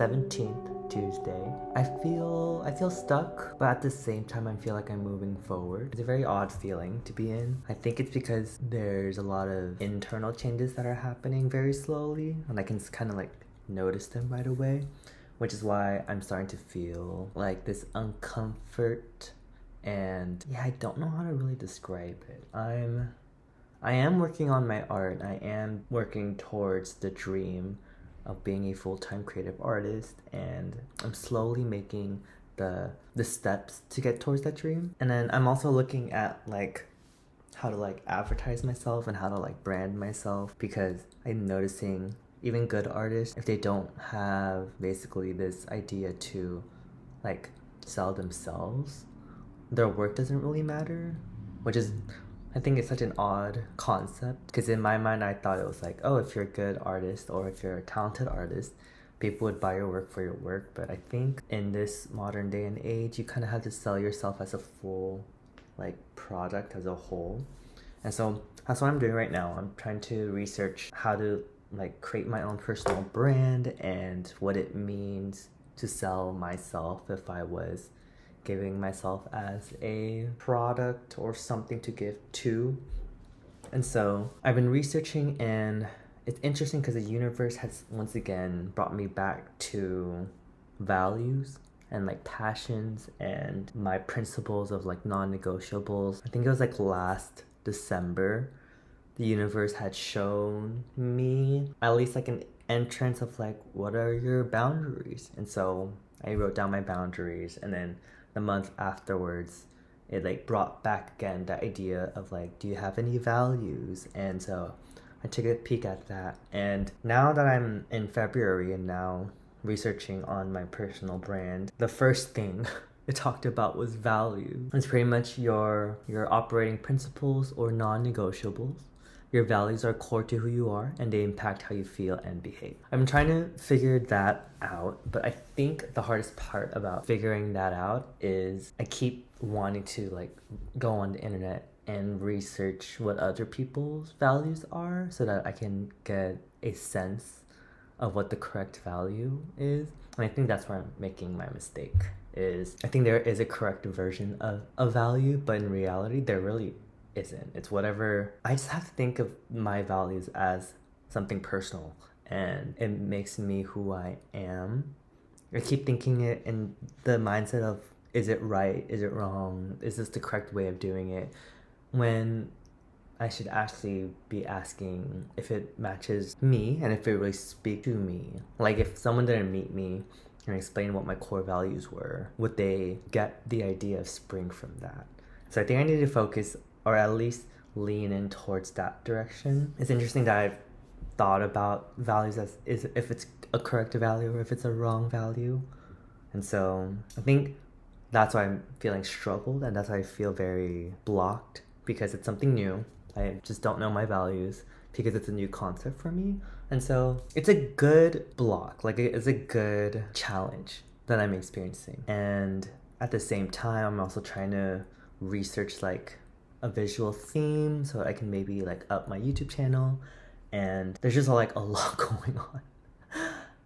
17th, Tuesday. I feel stuck, but at the same time I feel like I'm moving forward. It's a very odd feeling to be in. I think it's because there's a lot of internal changes that are happening very slowly, and I can kind of like notice them right away, which is why I'm starting to feel like this uncomfort. And yeah, I don't know how to really describe it. I am working on my art. I am working towards the dream of being a full-time creative artist, and I'm slowly making the steps to get towards that dream. And then I'm also looking at like how to like advertise myself and how to like brand myself, because I'm noticing even good artists, if they don't have basically this idea to like sell themselves, their work doesn't really matter, which is, I think it's such an odd concept, because in my mind I thought it was like, oh, if you're a good artist or if you're a talented artist, people would buy your work for your work. But I think in this modern day and age, you kind of have to sell yourself as a full like product as a whole. And so that's what I'm doing right now. I'm trying to research how to like create my own personal brand and what it means to sell myself if I was giving myself as a product or something to give to. And so I've been researching, and it's interesting because the universe has once again brought me back to values and like passions and my principles of like non-negotiables. I think it was like last December the universe had shown me at least like an entrance of like, what are your boundaries? And so I wrote down my boundaries, and then the month afterwards it like brought back again that idea of like, do you have any values? And so I took a peek at that, and now that I'm in February and now researching on my personal brand, the first thing it talked about was value. It's pretty much your operating principles or non-negotiables. Your values are core to who you are, and they impact how you feel and behave. I'm trying to figure that out, but I think the hardest part about figuring that out is I keep wanting to like go on the internet and research what other people's values are so that I can get a sense of what the correct value is. And I think that's where I'm making my mistake, is I think there is a correct version of a value, but in reality there really isn't. It's whatever. I just have to think of my values as something personal, and it makes me who I am. I keep thinking it in the mindset of, is it right? Is it wrong? Is this the correct way of doing it? When I should actually be asking if it matches me and if it really speaks to me. Like if someone didn't meet me and explain what my core values were, would they get the idea of spring from that? So I think I need to focus, or at least lean in towards that direction. It's interesting that I've thought about values as if it's a correct value or if it's a wrong value. And so I think that's why I'm feeling struggled, and that's why I feel very blocked, because it's something new. I just don't know my values because it's a new concept for me. And so it's a good block, like it's a good challenge that I'm experiencing. And at the same time, I'm also trying to research like a visual theme so I can maybe like up my YouTube channel, and there's just like a lot going on.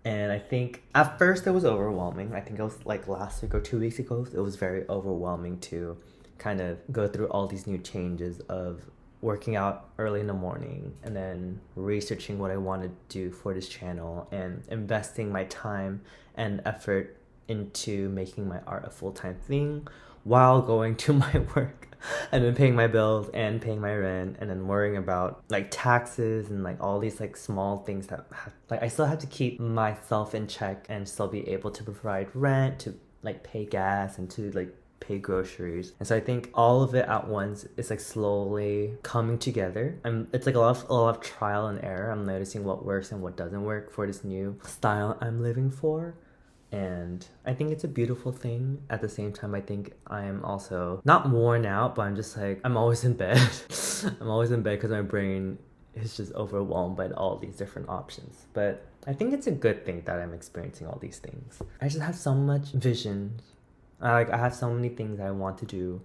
And I think at first it was overwhelming. I think it was like last week or 2 weeks ago, it was very overwhelming to kind of go through all these new changes of working out early in the morning and then researching what I want to do for this channel and investing my time and effort into making my art a full-time thing while going to my work and then paying my bills and paying my rent, and then worrying about like taxes and like all these like small things that like I still have to keep myself in check and still be able to provide rent, to like pay gas, and to like pay groceries. And so I think all of it at once is like slowly coming together. It's like a lot of trial and error. I'm noticing what works and what doesn't work for this new style I'm living for. And I think it's a beautiful thing. At the same time, I think I'm also not worn out, but I'm just like, I'm always in bed. I'm always in bed because my brain is just overwhelmed by all these different options. But I think it's a good thing that I'm experiencing all these things. I just have so much vision. I have so many things I want to do.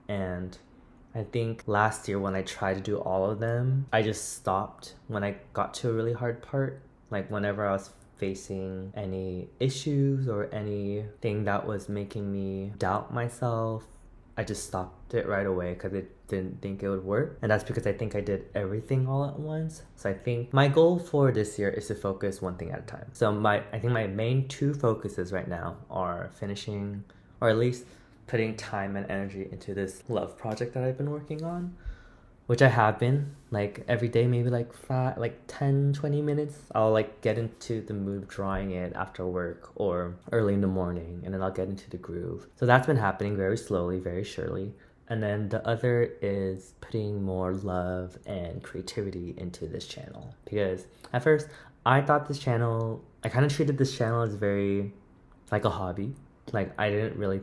And I think last year when I tried to do all of them, I just stopped when I got to a really hard part. Like whenever I was facing any issues or anything that was making me doubt myself, I just stopped it right away because I didn't think it would work. And that's because I think I did everything all at once. So I think my goal for this year is to focus one thing at a time. So I think my main two focuses right now are finishing, or at least putting time and energy into this love project that I've been working on, which I have been, like every day, maybe like 10-20 minutes. I'll like get into the mood of drawing it after work or early in the morning, and then I'll get into the groove. So that's been happening very slowly, very surely. And then the other is putting more love and creativity into this channel, because at first I thought this channel, I kind of treated this channel as very like a hobby. Like I didn't really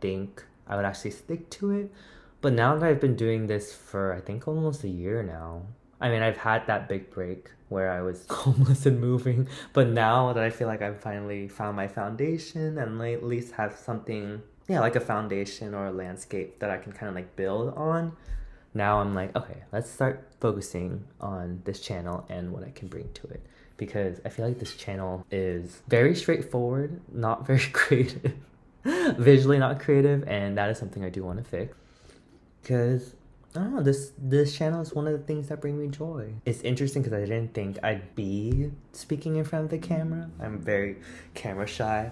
think I would actually stick to it. But now that I've been doing this for I think almost a year now, I mean, I've had that big break where I was homeless and moving, but now that I feel like I've finally found my foundation and like at least have something, yeah, like a foundation or a landscape that I can kind of like build on, now I'm like, okay, let's start focusing on this channel and what I can bring to it. Because I feel like this channel is very straightforward, not very creative, visually not creative, and that is something I do want to fix. Because I don't know, this channel is one of the things that bring me joy. It's interesting because I didn't think I'd be speaking in front of the camera. I'm very camera shy.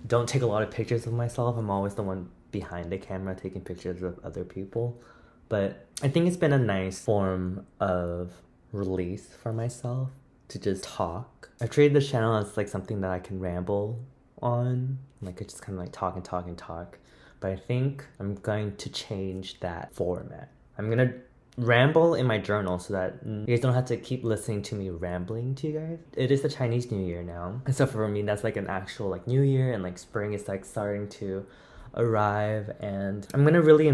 Don't take a lot of pictures of myself. I'm always the one behind the camera taking pictures of other people. But I think it's been a nice form of release for myself to just talk. I've treated this channel as like something that I can ramble on. Like I just kind of like talk and talk and talk. But I think I'm going to change that format. I'm gonna ramble in my journal so that you guys don't have to keep listening to me rambling to you guys. It is the Chinese New Year now. And so for me, that's like an actual like New Year, and like spring is like starting to arrive. And I'm gonna really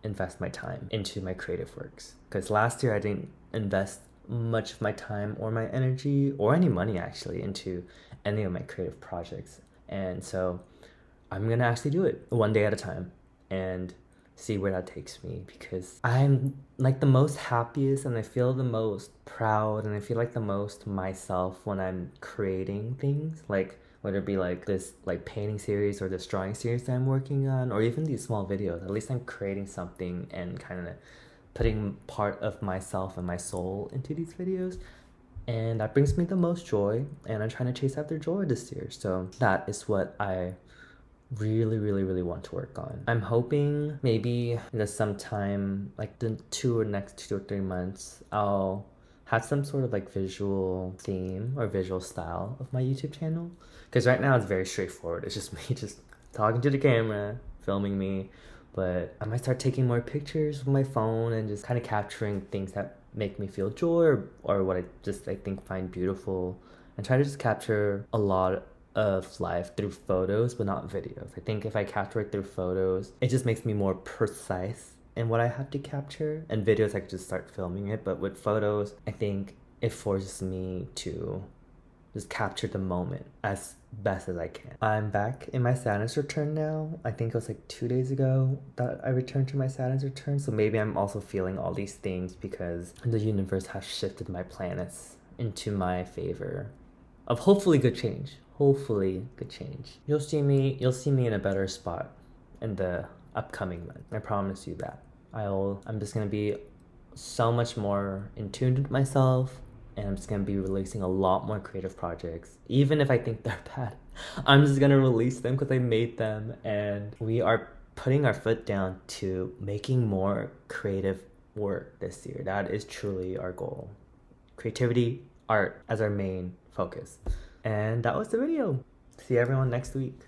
invest my time into my creative works. Because last year I didn't invest much of my time or my energy or any money actually into any of my creative projects. And so I'm gonna actually do it one day at a time and see where that takes me, because I'm like the most happiest and I feel the most proud and I feel like the most myself when I'm creating things, like whether it be like this like painting series or this drawing series that I'm working on, or even these small videos. At least I'm creating something and kind of putting part of myself and my soul into these videos, and that brings me the most joy, and I'm trying to chase after joy this year. So that is what I really want to work on. I'm hoping maybe sometime like the next 2 or 3 months I'll have some sort of like visual theme or visual style of my YouTube channel, because right now it's very straightforward. It's just me just talking to the camera, filming me. But I might start taking more pictures with my phone and just kind of capturing things that make me feel joy, or what I think find beautiful, and try to just capture a lot of life through photos but not videos. I think if I capture it through photos, it just makes me more precise in what I have to capture, and videos I could just start filming it. But with photos, I think it forces me to just capture the moment as best as I can. I'm back in my Saturn's return now. I think it was like 2 days ago that I returned to my Saturn's return, so maybe I'm also feeling all these things because the universe has shifted my planets into my favor of hopefully good change. Hopefully good change. You'll see me in a better spot in the upcoming month. I promise you that. I'm just gonna be so much more in tune with myself, and I'm just gonna be releasing a lot more creative projects. Even if I think they're bad, I'm just gonna release them because I made them, and we are putting our foot down to making more creative work this year. That is truly our goal. Creativity, art as our main focus. And that was the video. See everyone next week.